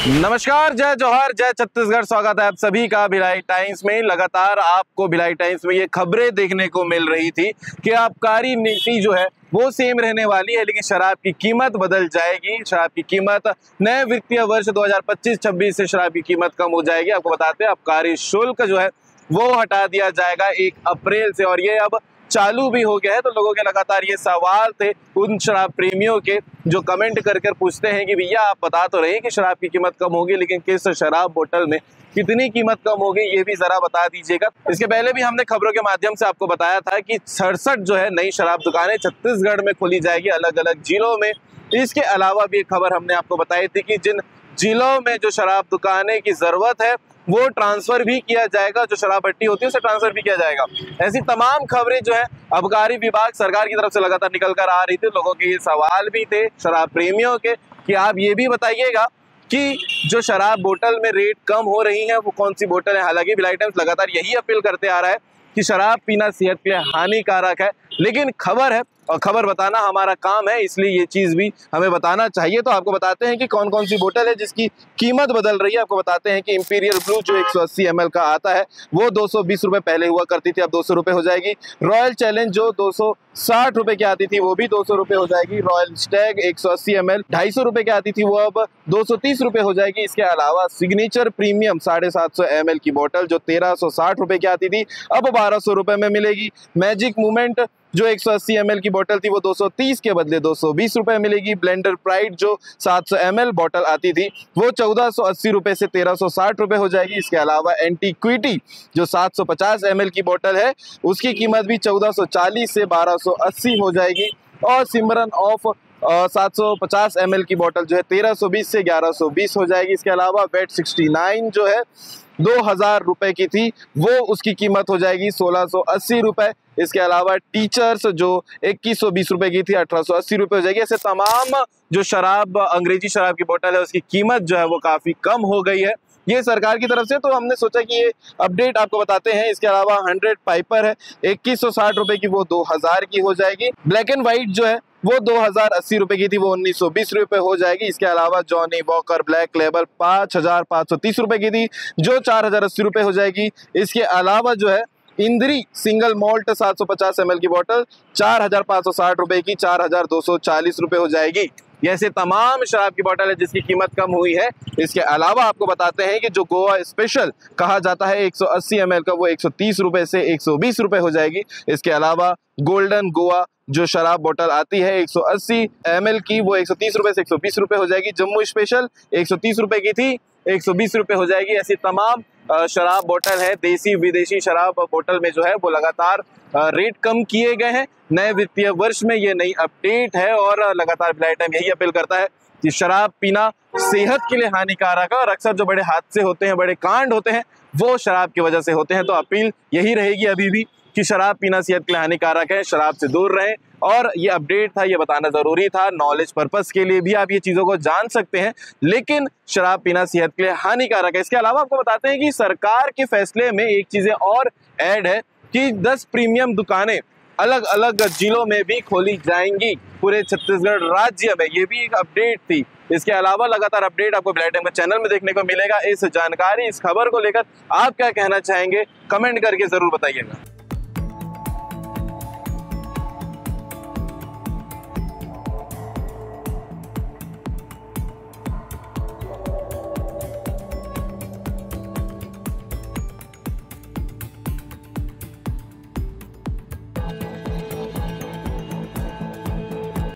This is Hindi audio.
नमस्कार, जय जौहर, जय छत्तीसगढ़। स्वागत है आप सभी का भिलाई टाइम्स में। लगातार आपको भिलाई टाइम्स में ये खबरें देखने को मिल रही थी कि आबकारी नीति जो है वो सेम रहने वाली है, लेकिन शराब की कीमत बदल जाएगी। शराब की कीमत नए वित्तीय वर्ष 2025-26 से शराब की कीमत कम हो जाएगी। आपको बताते हैं आबकारी शुल्क जो है वो हटा दिया जाएगा 1 अप्रैल से, और ये अब चालू भी हो गया है। तो लोगों के लगातार ये सवाल थे उन शराब प्रेमियों के जो कमेंट कर कर पूछते हैं कि भैया आप बता तो रहे हैं कि शराब की कीमत कम होगी, लेकिन किस शराब बोतल में कितनी कीमत कम होगी ये भी जरा बता दीजिएगा। इसके पहले भी हमने खबरों के माध्यम से आपको बताया था कि 67 जो है नई शराब दुकानें छत्तीसगढ़ में खोली जाएगी, अलग अलग जिलों में। इसके अलावा भी एक खबर हमने आपको बताई थी कि जिन जिलों में जो शराब दुकानें की जरूरत है वो ट्रांसफर भी किया जाएगा, जो शराब भट्टी होती है उसे ट्रांसफर भी किया जाएगा। ऐसी तमाम खबरें जो है आबकारी विभाग सरकार की तरफ से लगातार निकल कर आ रही थी। लोगों के ये सवाल भी थे शराब प्रेमियों के कि आप ये भी बताइएगा कि जो शराब बोतल में रेट कम हो रही है वो कौन सी बोतल है। हालांकि भिलाई टाइम्स लगातार यही अपील करते आ रहा है कि शराब पीना सेहत के लिए हानिकारक है, लेकिन खबर है और खबर बताना हमारा काम है, इसलिए ये चीज़ भी हमें बताना चाहिए। तो आपको बताते हैं कि कौन कौन सी बोतल है जिसकी कीमत बदल रही है। आपको बताते हैं कि इंपीरियल ब्लू जो 180 ml का आता है वो 220 रुपये पहले हुआ करती थी, अब 200 रुपये हो जाएगी। रॉयल चैलेंज जो 260 रुपये की आती थी वो भी 200 रुपये हो जाएगी। रॉयल स्टैग 180 ml 250 रुपये की आती थी वो अब 230 रुपये हो जाएगी। इसके अलावा सिग्नेचर प्रीमियम 750 ml की बोतल जो 1360 रुपये की आती थी अब 1200 रुपये में मिलेगी। मैजिक मूवमेंट जो 180 ml की बोतल थी वो 230 के बदले 220 रुपये मिलेगी। ब्लेंडर प्राइड जो 700 ml बोतल आती थी वो 1480 रुपये से 1360 रुपये हो जाएगी। इसके अलावा एंटीक्विटी जो 750 ml की बोतल है उसकी कीमत भी 1440 से 1280 हो जाएगी। और सिमरन ऑफ 750 ml की बोतल जो है 1320 से 1120 हो जाएगी। इसके अलावा वेट 69 जो है 2000 रुपये की थी वो उसकी कीमत हो जाएगी 1680 रुपये। इसके अलावा टीचर्स जो 2120 रुपये की थी 1880 रुपये हो जाएगी। ऐसे तमाम जो शराब अंग्रेजी शराब की बोतल है उसकी कीमत जो है वो काफ़ी कम हो गई है ये सरकार की तरफ से। तो हमने सोचा कि ये अपडेट आपको बताते हैं। इसके अलावा 100 पाइपर है 2160 रुपये की वो 2000 की हो जाएगी। ब्लैक एंड व्हाइट जो है वो 2080 रुपये की थी वो 1920 रुपये हो जाएगी। इसके अलावा जॉनी वॉकर ब्लैक लेबल 5530 रुपये की थी जो 4080 रुपये हो जाएगी। इसके अलावा जो है इंद्री सिंगल मॉल्ट 750 ml की बोतल 4560 रुपये की 4240 रुपये हो जाएगी। ऐसे तमाम शराब की बोतल है जिसकी कीमत कम हुई है। इसके अलावा आपको बताते हैं कि जो गोवा स्पेशल कहा जाता है 180 ml का वो 130 रुपये से 120 रुपये हो जाएगी। इसके अलावा गोल्डन गोवा जो शराब बोतल आती है 180 ml की वो 130 रुपये से 120 रुपये हो जाएगी। जम्मू स्पेशल 130 रुपये की थी 120 रुपये हो जाएगी। ऐसी तमाम शराब बोतल है। देसी विदेशी शराब बोतल में जो है वो लगातार रेट कम किए गए हैं। नए वित्तीय वर्ष में ये नई अपडेट है और लगातार भिलाई टाइम यही अपील करता है कि शराब पीना सेहत के लिए हानिकारक है और अक्सर जो बड़े हादसे होते हैं, बड़े कांड होते हैं वो शराब की वजह से होते हैं। तो अपील यही रहेगी अभी भी कि शराब पीना सेहत के लिए हानिकारक है, शराब से दूर रहें। और ये अपडेट था, ये बताना ज़रूरी था। नॉलेज पर्पस के लिए भी आप ये चीज़ों को जान सकते हैं, लेकिन शराब पीना सेहत के लिए हानिकारक है। इसके अलावा आपको बताते हैं कि सरकार के फैसले में एक चीज़ें और ऐड है कि 10 प्रीमियम दुकानें अलग अलग जिलों में भी खोली जाएंगी पूरे छत्तीसगढ़ राज्य में। ये भी एक अपडेट थी। इसके अलावा लगातार अपडेट आपको भिलाई टाइम के चैनल में देखने को मिलेगा। इस जानकारी, इस खबर को लेकर आप क्या कहना चाहेंगे कमेंट करके ज़रूर बताइएगा।